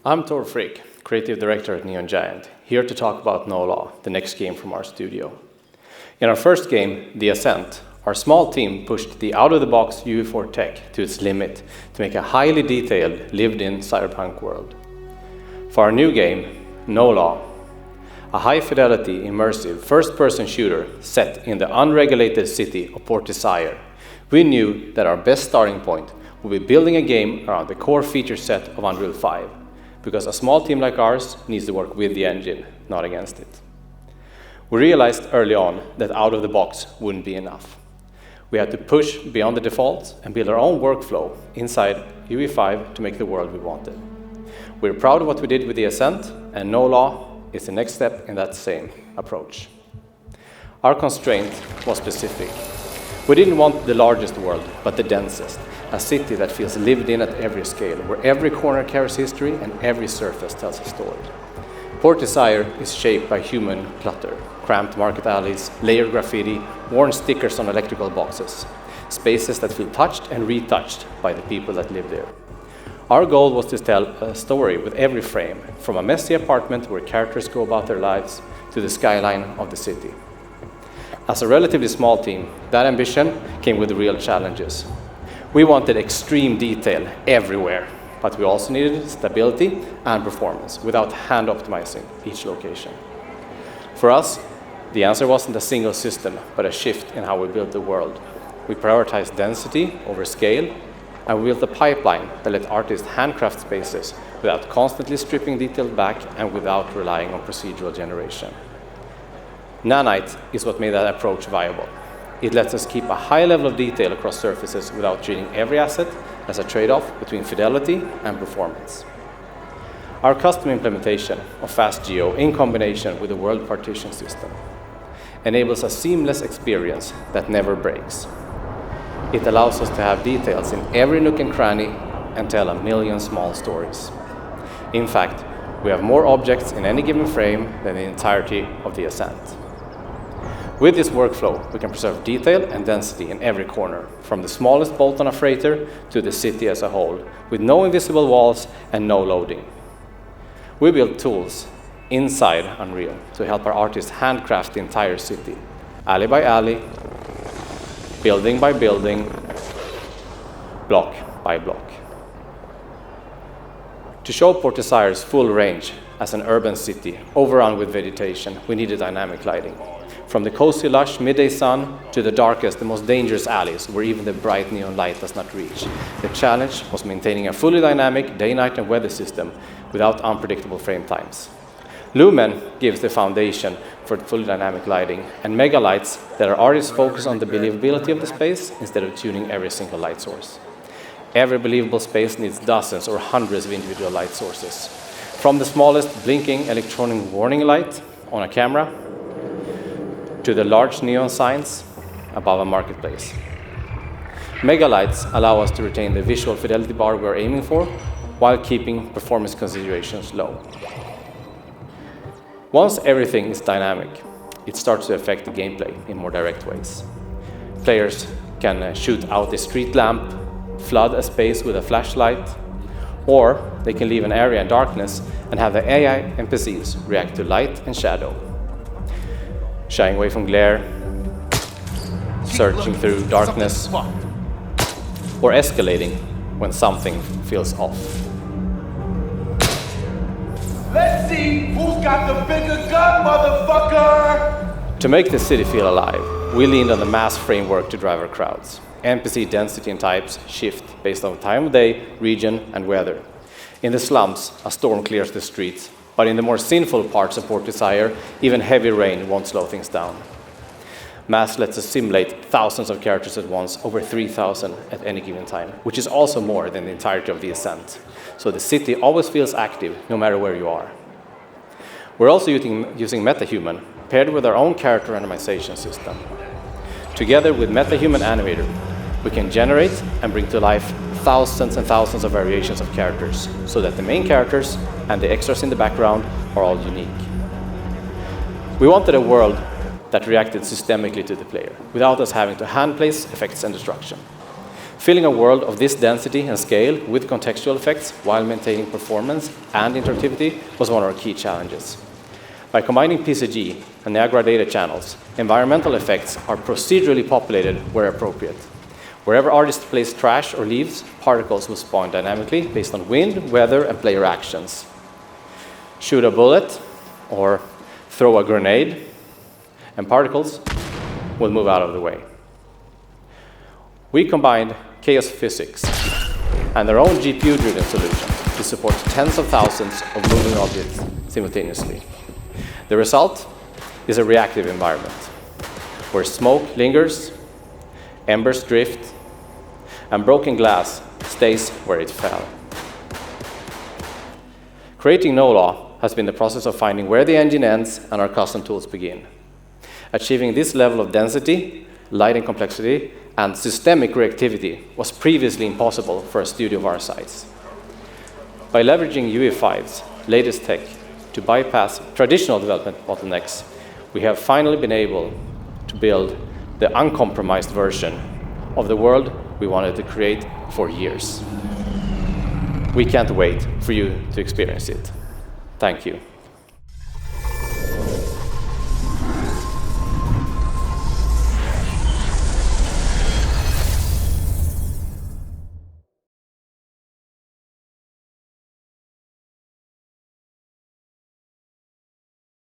I'm Tor Frick, Creative Director at Neon Giant, here to talk about Nola, the next game from our studio. In our first game, The Ascent, our small team pushed the out-of-the-box UE4 tech to its limit to make a highly detailed, lived-in cyberpunk world. For our new game, Nola, a high-fidelity, immersive, first-person shooter set in the unregulated city of 𝗪𝗀𝘀𝗃, we knew that our best starting point would be building a game around the core feature set of Unreal 5, because a small team like ours needs to work with the engine, not against it. We realized early on that out of the box wouldn't be enough. We had to push beyond the defaults and build our own workflow inside UE5 to make the world we wanted. We're proud of what we did with The Ascent, and Nola is the next step in that same approach. Our constraint was specific. We didn't want the largest world, but the densest. A city that feels lived in at every scale, where every corner carries history and every surface tells a story. 𝗪𝗀𝘀𝗃 is shaped by human clutter, cramped market alleys, layered graffiti, worn stickers on electrical boxes, spaces that feel touched and retouched by the people that live there. Our goal was to tell a story with every frame, from a messy apartment where characters go about their lives to the skyline of the city. As a relatively small team, that ambition came with real challenges. We wanted extreme detail everywhere, but we also needed stability and performance without hand optimizing each location. For us, the answer wasn't a single system, but a shift in how we built the world. We prioritized density over scale, and we built a pipeline that let artists handcraft spaces without constantly stripping detail back and without relying on procedural generation. Nanite is what made that approach viable. It lets us keep a high level of detail across surfaces without treating every asset as a trade-off between fidelity and performance. Our custom implementation of FastGeo in combination with the world partition system enables a seamless experience that never breaks. It allows us to have details in every nook and cranny and tell a million small stories. In fact, we have more objects in any given frame than the entirety of The Ascent. With this workflow, we can preserve detail and density in every corner, from the smallest bolt on a freighter to the city as a whole, with no invisible walls and no loading. We build tools inside Unreal to help our artists handcraft the entire city, alley by alley, building by building, block by block. To show 𝗪𝗀𝘀𝘃's full range as an urban city overrun with vegetation, we needed dynamic lighting. From the cozy, lush midday sun to the darkest, the most dangerous alleys where even the bright neon light does not reach. The challenge was maintaining a fully dynamic day, night, and weather system without unpredictable frame times. Lumen gives the foundation for fully dynamic lighting, and mega lights that our artists focus on the believability of the space instead of tuning every single light source. Every believable space needs dozens or hundreds of individual light sources. From the smallest blinking electronic warning light on a camera to the large neon signs above a marketplace. Megalights allow us to retain the visual fidelity bar we're aiming for while keeping performance considerations low. Once everything is dynamic, it starts to affect the gameplay in more direct ways. Players can shoot out a street lamp, flood a space with a flashlight, or they can leave an area in darkness and have the AI NPCs react to light and shadow, shying away from glare, searching through darkness, or escalating when something feels off. Let's see who's got the bigger gun, motherfucker! To make the city feel alive, we leaned on the mass framework to drive our crowds. NPC density and types shift based on time of day, region, and weather. In the slums, a storm clears the streets, but in the more sinful parts of 𝗪𝗀𝘀𝘃, even heavy rain won't slow things down. Mass lets us simulate thousands of characters at once, over 3,000 at any given time, which is also more than the entirety of The Ascent. So the city always feels active, no matter where you are. We're also using MetaHuman, paired with our own character randomization system. Together with MetaHuman Animator, we can generate and bring to life thousands and thousands of variations of characters, so that the main characters and the extras in the background are all unique. We wanted a world that reacted systemically to the player, without us having to hand place effects and destruction. Filling a world of this density and scale with contextual effects while maintaining performance and interactivity was one of our key challenges. By combining PCG and Niagara data channels, environmental effects are procedurally populated where appropriate. Wherever artists place trash or leaves, particles will spawn dynamically based on wind, weather, and player actions. Shoot a bullet or throw a grenade, and particles will move out of the way. We combined chaos physics and their own GPU-driven solution to support tens of thousands of moving objects simultaneously. The result is a reactive environment where smoke lingers, embers drift, and broken glass stays where it fell. Creating Nola has been the process of finding where the engine ends and our custom tools begin. Achieving this level of density, light and complexity, and systemic reactivity was previously impossible for a studio of our size. By leveraging UE5's latest tech to bypass traditional development bottlenecks, we have finally been able to build the uncompromised version of the world we wanted to create for years. We can't wait for you to experience it. Thank you.